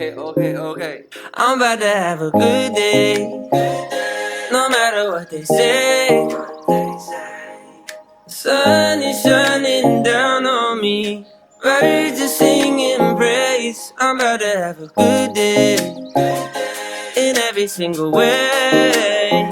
okay. I'm about to have a good day. No matter what they say. Sun is shining down on me. Birds are singing praise. I'm about to have a good day. In every single way.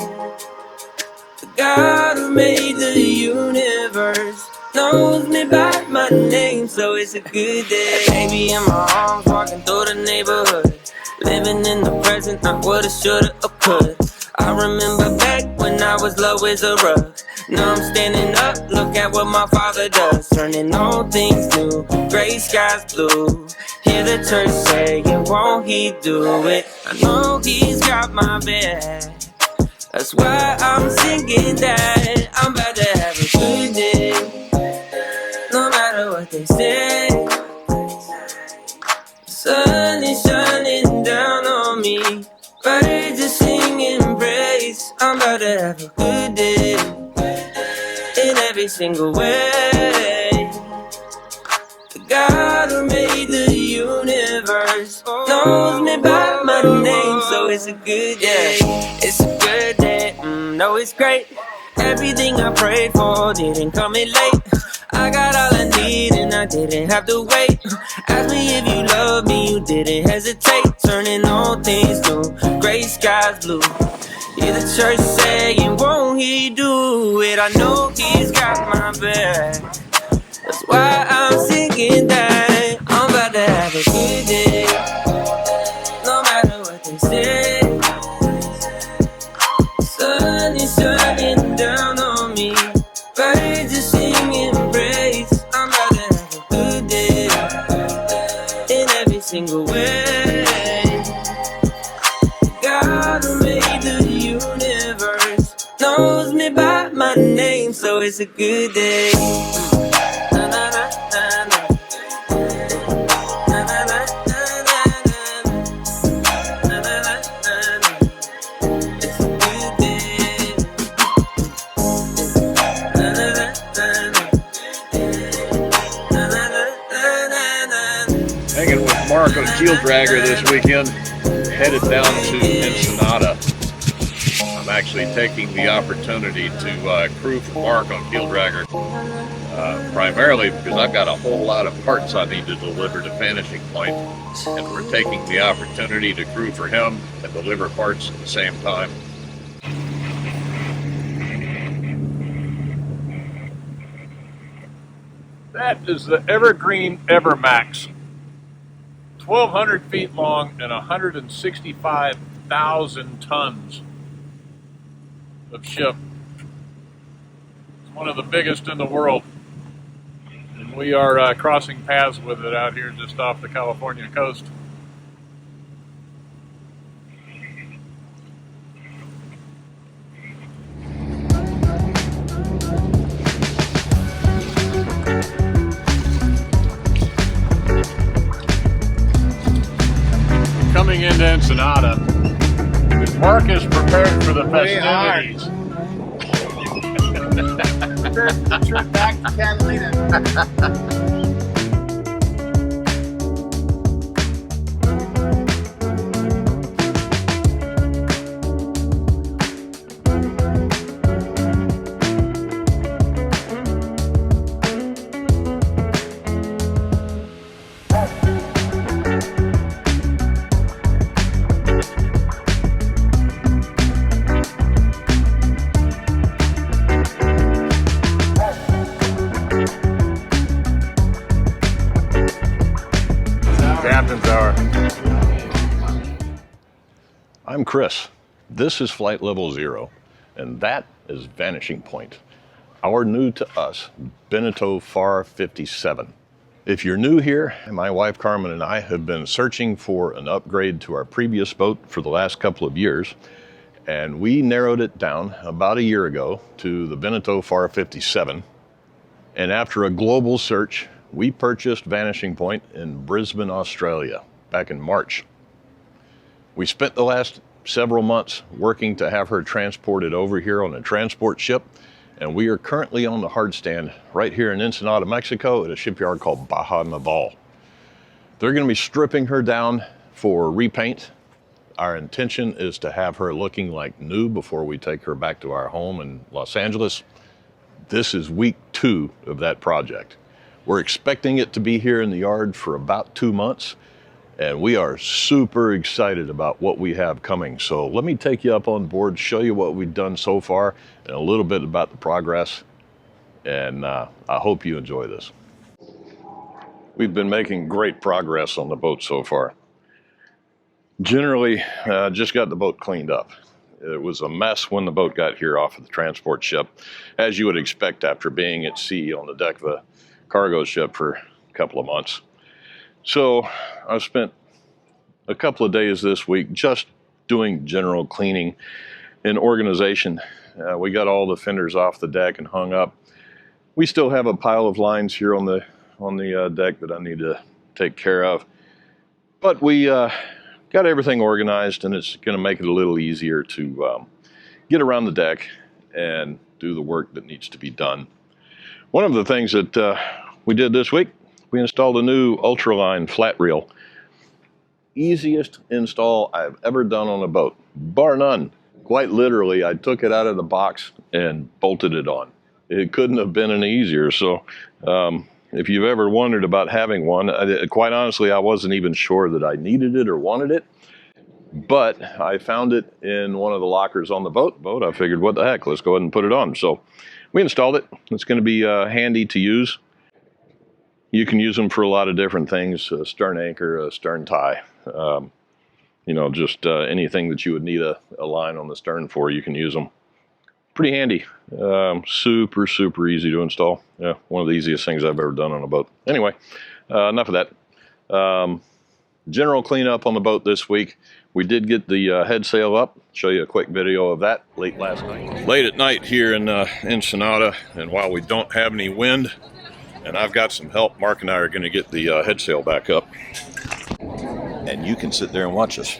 The God who made the universe knows me by my name, so it's a good day. Baby in my arms, walking through the neighborhood, living in the present, not woulda, shoulda, or could. I remember back when I was low as a rug. Now I'm standing up, look at what my father does, turning all things new, gray skies blue. Hear the church saying, won't he do it? I know he's got my back. That's why I'm singing that I'm about to have a good day. No matter what they say. Sun is shining down on me. Birds are singing praise. I'm about to have a good day. In every single way. The God who made the universe knows me by my name, so it's a good day. It's a good day, no it's great. Everything I prayed for didn't come in late. I got all I need and I didn't have to wait. Ask me if you love me, you didn't hesitate. Turning all things new, gray skies blue. Hear the church saying, won't he do it? I know he's got my back. That's why I'm singing that I'm about to have a good day. No matter what they say. Sun is shining down on me. Birds are singing praise. I'm about to have a good day. In every single way. God who made the universe knows me by my name, so it's a good day. Marco Keel Dragger this weekend, headed down to Ensenada. I'm actually taking the opportunity to crew for Mark on Keel Dragger, primarily because I've got a whole lot of parts I need to deliver to Vanishing Point, and we're taking the opportunity to crew for him and deliver parts at the same time. That is the Evergreen Evermax. 1,200 feet long and 165,000 tons of ship. It's one of the biggest in the world. And we are crossing paths with it out here just off the California coast. Coming into Ensenada, Mark is prepared for the festivities. Trip back to Catalina. I'm Chris. This is Flight Level 0, and that is Vanishing Point, our new to us Beneteau Farr 57. If you're new here, my wife Karmen and I have been searching for an upgrade to our previous boat for the last couple of years, and we narrowed it down about a year ago to the Beneteau Farr 57. And after a global search, we purchased Vanishing Point in Brisbane, Australia, back in March. We spent the last several months working to have her transported over here on a transport ship, and we are currently on the hard stand right here in Ensenada, Mexico at a shipyard called Baja Naval. They're going to be stripping her down for repaint. Our intention is to have her looking like new before we take her back to our home in Los Angeles. This is week 2 of that project. We're expecting it to be here in the yard for about 2 months, and we are super excited about what we have coming. So let me take you up on board, show you what we've done so far, and a little bit about the progress, and I hope you enjoy this. We've been making great progress on the boat so far. Generally, just got the boat cleaned up. It was a mess when the boat got here off of the transport ship, as you would expect after being at sea on the deck of a cargo ship for a couple of months. So I spent a couple of days this week just doing general cleaning and organization. We got all the fenders off the deck and hung up. We still have a pile of lines here on the deck that I need to take care of, but we got everything organized, and it's going to make it a little easier to get around the deck and do the work that needs to be done. One of the things that we did this week, we installed a new Ultraline flat reel. Easiest install I've ever done on a boat, bar none. Quite literally, I took it out of the box and bolted it on. It couldn't have been any easier. So if you've ever wondered about having one, quite honestly, I wasn't even sure that I needed it or wanted it, but I found it in one of the lockers on the boat. I figured, what the heck, let's go ahead and put it on. So we installed it. It's going to be handy to use. You can use them for a lot of different things, a stern anchor, a stern tie, just anything that you would need a line on the stern for, you can use them. Pretty handy. Super, super easy to install. Yeah, one of the easiest things I've ever done on a boat. Anyway, enough of that. General cleanup on the boat this week. We did get the head sail up. Show you a quick video of that late last night. Late at night here in Ensenada, and while we don't have any wind, and I've got some help, Mark and I are going to get the head sail back up. And you can sit there and watch us.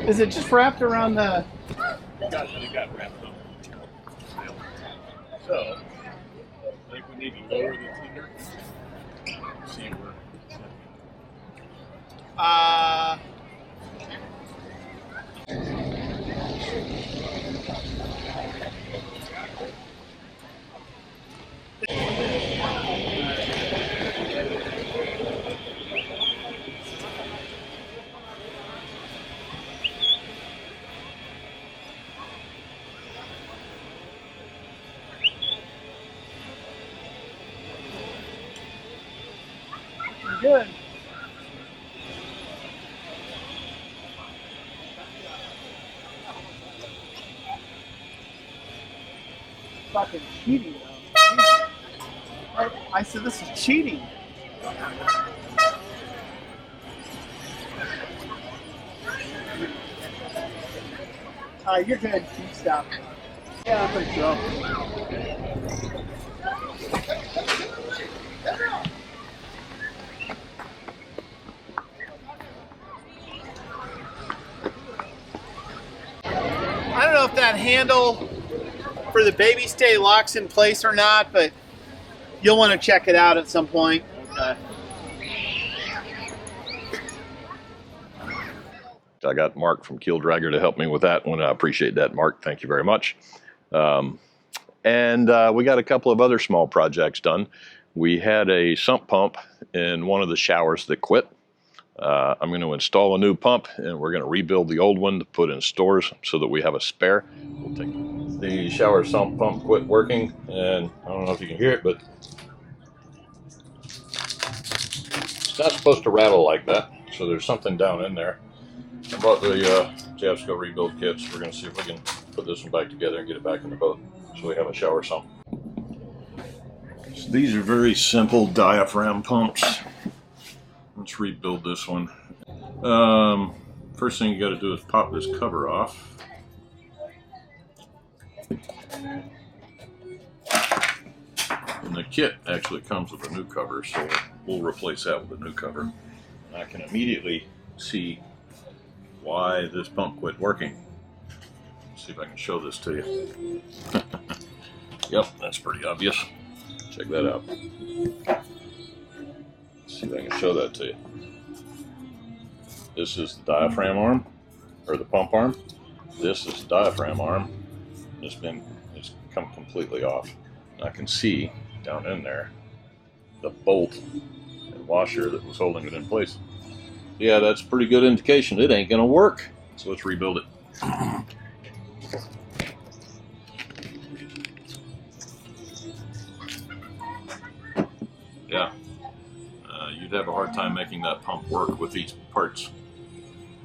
Is it just wrapped around the... It got wrapped up. So, I think we need to lower the tender. See where... Good. Fucking cheating though. I said this is cheating. You're good. You stop. Yeah, I'm pretty sure. I don't know if that handle for the baby stay locks in place or not, but you'll want to check it out at some point. I got Mark from Keel Dragger to help me with that one. I appreciate that, Mark. Thank you very much. And we got a couple of other small projects done. We had a sump pump in one of the showers that quit. I'm going to install a new pump, and we're going to rebuild the old one to put in stores so that we have a spare. We'll take the shower sump pump quit working, and I don't know if you can hear it, but it's not supposed to rattle like that. So there's something down in there. I bought the Javsco rebuild kits. We're going to see if we can put this one back together and get it back in the boat so we have a shower sump. So these are very simple diaphragm pumps. Let's rebuild this one. First thing you got to do is pop this cover off. And the kit actually comes with a new cover, so we'll replace that with a new cover. And I can immediately see why this pump quit working. Let's see if I can show this to you. Yep, that's pretty obvious. Check that out. Let's see if I can show that to you. This is the diaphragm arm, or the pump arm. This is the diaphragm arm. It's come completely off. And I can see down in there the bolt and washer that was holding it in place. Yeah, that's a pretty good indication it ain't gonna work. So let's rebuild it. Yeah, you'd have a hard time making that pump work with these parts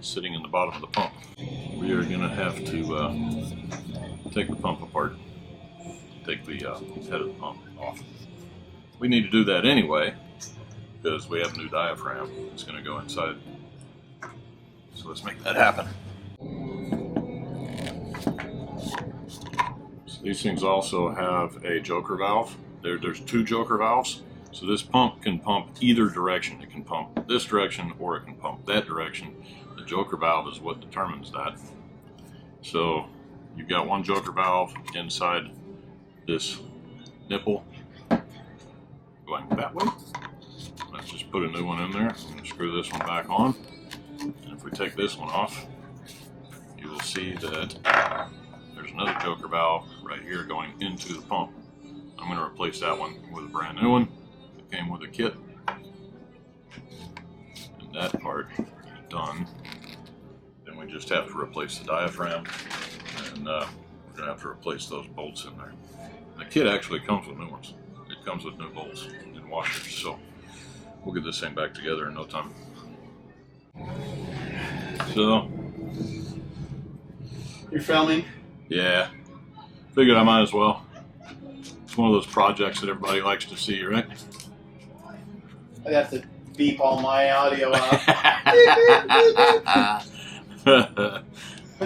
sitting in the bottom of the pump. We are gonna have to take the pump apart, take the head of the pump off. We need to do that anyway, because we have a new diaphragm that's going to go inside. So let's make that happen. So these things also have a joker valve. There's two joker valves. So this pump can pump either direction. It can pump this direction or it can pump that direction. The joker valve is what determines that. So you've got one joker valve inside this nipple going that way. Let's just put a new one in there. I'm going to screw this one back on. And if we take this one off, you will see that there's another joker valve right here going into the pump. I'm going to replace that one with a brand new one that came with a kit. And that part is done. Then we just have to replace the diaphragm, and we're going to have to replace those bolts in there. The kit actually comes with new ones. It comes with new bolts and washers, so we'll get this thing back together in no time. So, you're filming? Yeah, figured I might as well. It's one of those projects that everybody likes to see, right? I'd have to beep all my audio out.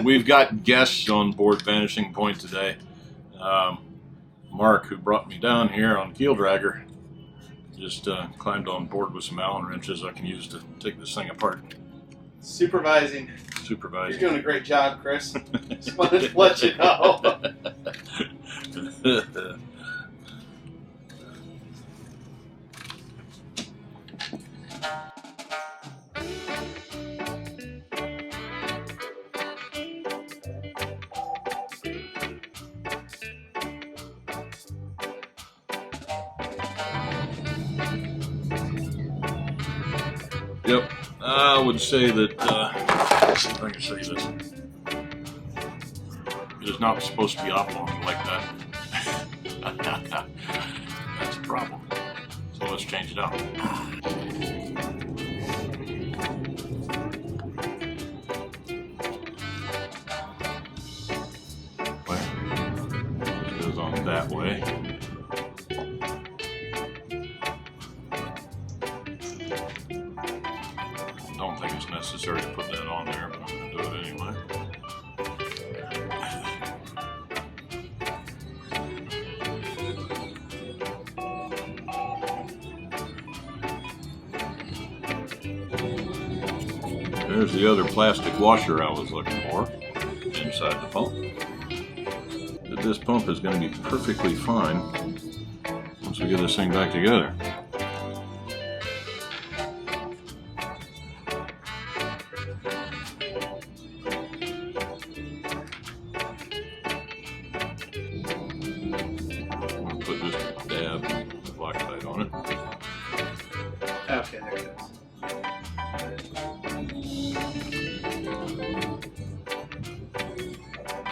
We've got guests on board Vanishing Point today. Mark, who brought me down here on Keel Dragger, just climbed on board with some Allen wrenches I can use to take this thing apart. Supervising. Supervising. You're doing a great job, Chris. Just wanted to let you know. Yep, I would say that, let's see if I can show you this. It is not supposed to be oblong like that. That's a problem. So let's change it out. It goes on that way. necessary to put that on there, but I'm going to do it anyway. There's the other plastic washer I was looking for inside the pump. But this pump is going to be perfectly fine once we get this thing back together. I'm going to put just a dab of Loctite on it. Okay, there it goes.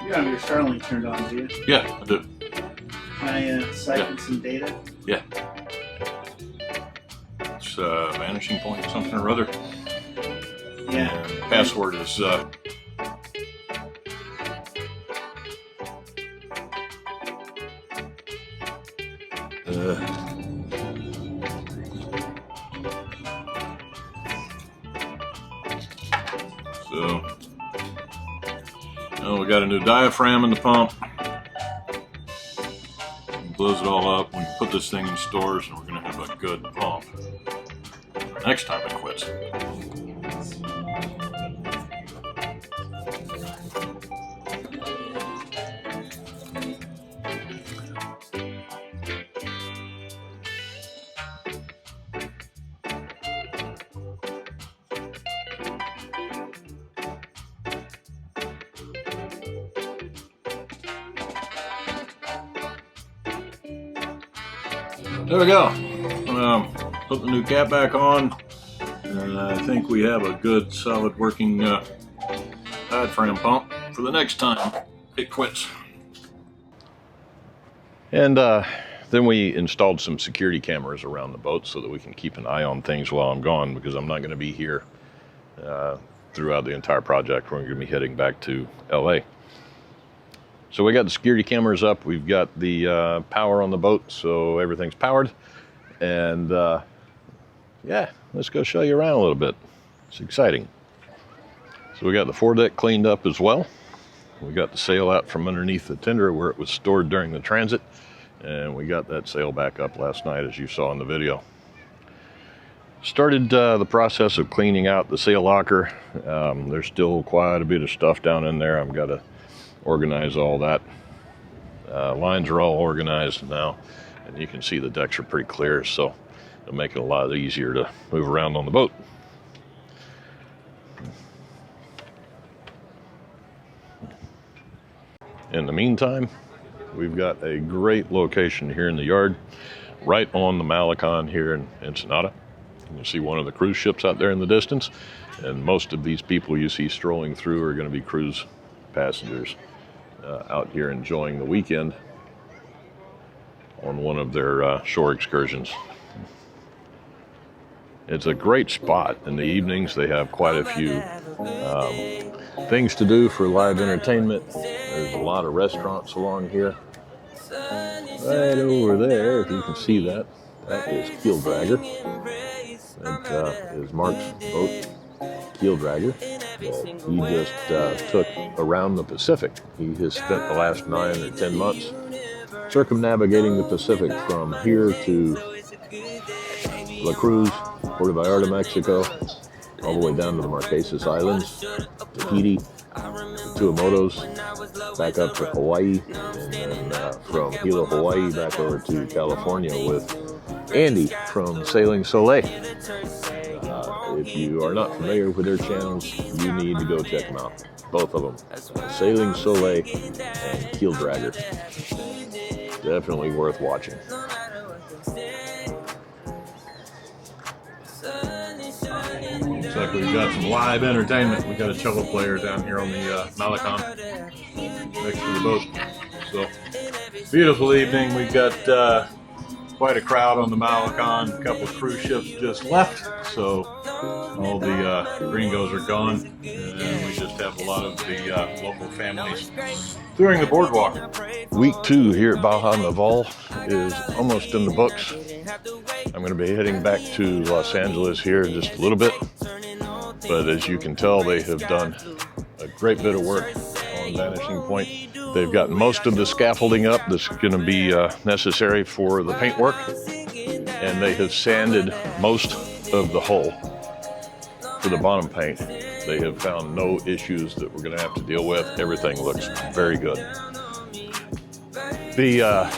You have your Starlink turned on, do you? Yeah, I do. Can I siphon some data? Yeah. It's Vanishing Point something or other. Yeah. And password is so now we got a new diaphragm in the pump. Blows it all up. We can put this thing in stores and we're going to have a good pump next time it quits. There we go. Put the new cap back on, and I think we have a good, solid working diaphragm pump for the next time it quits. And then we installed some security cameras around the boat so that we can keep an eye on things while I'm gone, because I'm not going to be here throughout the entire project. We're going to be heading back to LA. So we got the security cameras up. We've got the power on the boat, so everything's powered. And yeah, let's go show you around a little bit. It's exciting. So we got the foredeck cleaned up as well. We got the sail out from underneath the tender where it was stored during the transit. And we got that sail back up last night, as you saw in the video. Started the process of cleaning out the sail locker. There's still quite a bit of stuff down in there. I've got to organize all that. Lines are all organized now, and you can see the decks are pretty clear, so it'll make it a lot easier to move around on the boat. In the meantime, we've got a great location here in the yard, right on the Malecon here in Ensenada. You can see one of the cruise ships out there in the distance, and most of these people you see strolling through are going to be cruise passengers out here enjoying the weekend on one of their shore excursions. It's a great spot in the evenings. They have quite a few things to do for live entertainment. There's a lot of restaurants along here. Right over there, if you can see that, that is Keel Dragger. That is Mark's boat, Keel Dragger, that he just took around the Pacific. He has spent the last 9 or 10 months circumnavigating the Pacific from here to La Cruz, Puerto Vallarta, Mexico, all the way down to the Marquesas Islands, Tahiti, the Tuamotus, back up to Hawaii, and then from Hilo, Hawaii, back over to California with Andy from Sailing Soleil. If you are not familiar with their channels, you need to go check them out. Both of them, Sailing Soleil and Keel Dragger. Definitely worth watching. Looks like we've got some live entertainment. We've got a cello player down here on the Malecon next to the boat. So, beautiful evening. We've got quite a crowd on the Malecon. A couple of cruise ships just left, so all the gringos are gone, and we just have a lot of the local families doing the boardwalk. Week 2 here at Baja Naval is almost in the books. I'm going to be heading back to Los Angeles here in just a little bit. But as you can tell, they have done a great bit of work on Vanishing Point. They've got most of the scaffolding up that's going to be necessary for the paintwork, and they have sanded most of the hull for the bottom paint. They have found no issues that we're going to have to deal with. Everything looks very good. The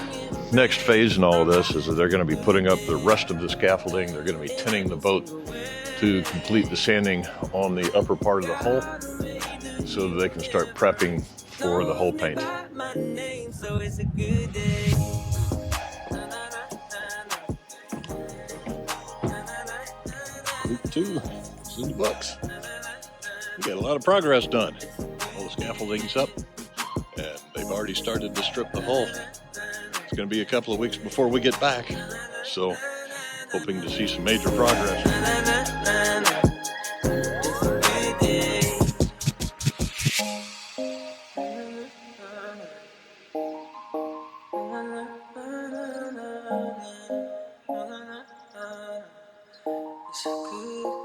next phase in all of this is that they're going to be putting up the rest of the scaffolding. They're going to be tinning the boat to complete the sanding on the upper part of the hull so that they can start prepping for the hull paint. Week 2 is in the books. We got a lot of progress done. All the scaffolding's up, and they've already started to strip the hull. It's going to be a couple of weeks before we get back, so hoping to see some major progress. It's a good